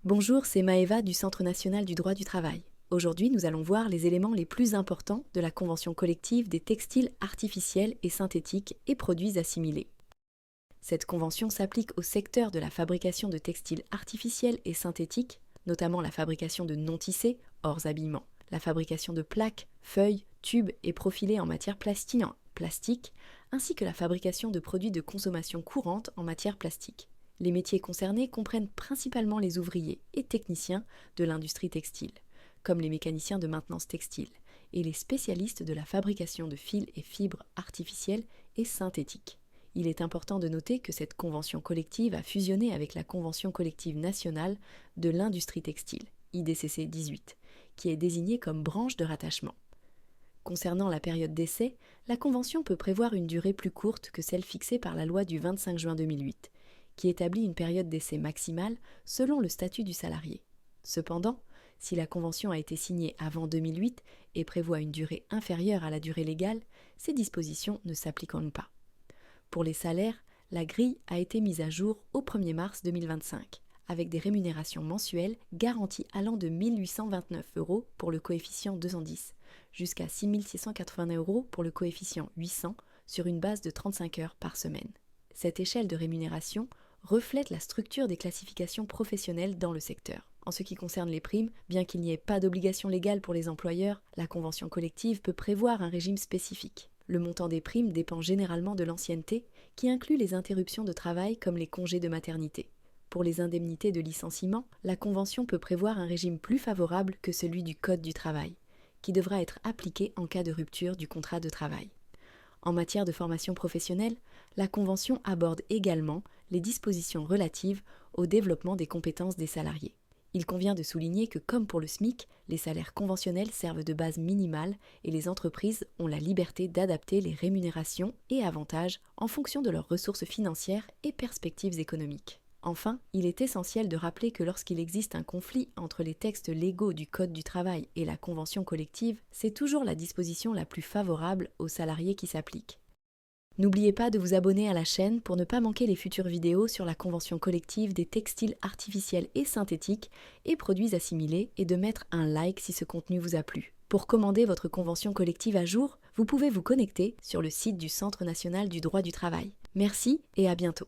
Bonjour, c'est Maëva du Centre national du droit du travail. Aujourd'hui, nous allons voir les éléments les plus importants de la convention collective des textiles artificiels et synthétiques et produits assimilés. Cette convention s'applique au secteur de la fabrication de textiles artificiels et synthétiques, notamment la fabrication de non-tissés, hors habillement, la fabrication de plaques, feuilles, tubes et profilés en matière plastique, ainsi que la fabrication de produits de consommation courante en matière plastique. Les métiers concernés comprennent principalement les ouvriers et techniciens de l'industrie textile, comme les mécaniciens de maintenance textile, et les spécialistes de la fabrication de fils et fibres artificielles et synthétiques. Il est important de noter que cette convention collective a fusionné avec la Convention collective nationale de l'industrie textile, IDCC 18, qui est désignée comme branche de rattachement. Concernant la période d'essai, la convention peut prévoir une durée plus courte que celle fixée par la loi du 25 juin 2008, qui établit une période d'essai maximale selon le statut du salarié. Cependant, si la convention a été signée avant 2008 et prévoit une durée inférieure à la durée légale, ces dispositions ne s'appliqueront pas. Pour les salaires, la grille a été mise à jour au 1er mars 2025, avec des rémunérations mensuelles garanties allant de 1 829 € pour le coefficient 210 jusqu'à 6 680 € pour le coefficient 800 sur une base de 35 heures par semaine. Cette échelle de rémunération reflète la structure des classifications professionnelles dans le secteur. En ce qui concerne les primes, bien qu'il n'y ait pas d'obligation légale pour les employeurs, la convention collective peut prévoir un régime spécifique. Le montant des primes dépend généralement de l'ancienneté, qui inclut les interruptions de travail comme les congés de maternité. Pour les indemnités de licenciement, la convention peut prévoir un régime plus favorable que celui du Code du travail, qui devra être appliqué en cas de rupture du contrat de travail. En matière de formation professionnelle, la Convention aborde également les dispositions relatives au développement des compétences des salariés. Il convient de souligner que, comme pour le SMIC, les salaires conventionnels servent de base minimale et les entreprises ont la liberté d'adapter les rémunérations et avantages en fonction de leurs ressources financières et perspectives économiques. Enfin, il est essentiel de rappeler que lorsqu'il existe un conflit entre les textes légaux du Code du travail et la convention collective, c'est toujours la disposition la plus favorable aux salariés qui s'applique. N'oubliez pas de vous abonner à la chaîne pour ne pas manquer les futures vidéos sur la convention collective des textiles artificiels et synthétiques et produits assimilés et de mettre un like si ce contenu vous a plu. Pour commander votre convention collective à jour, vous pouvez vous connecter sur le site du Centre national du droit du travail. Merci et à bientôt.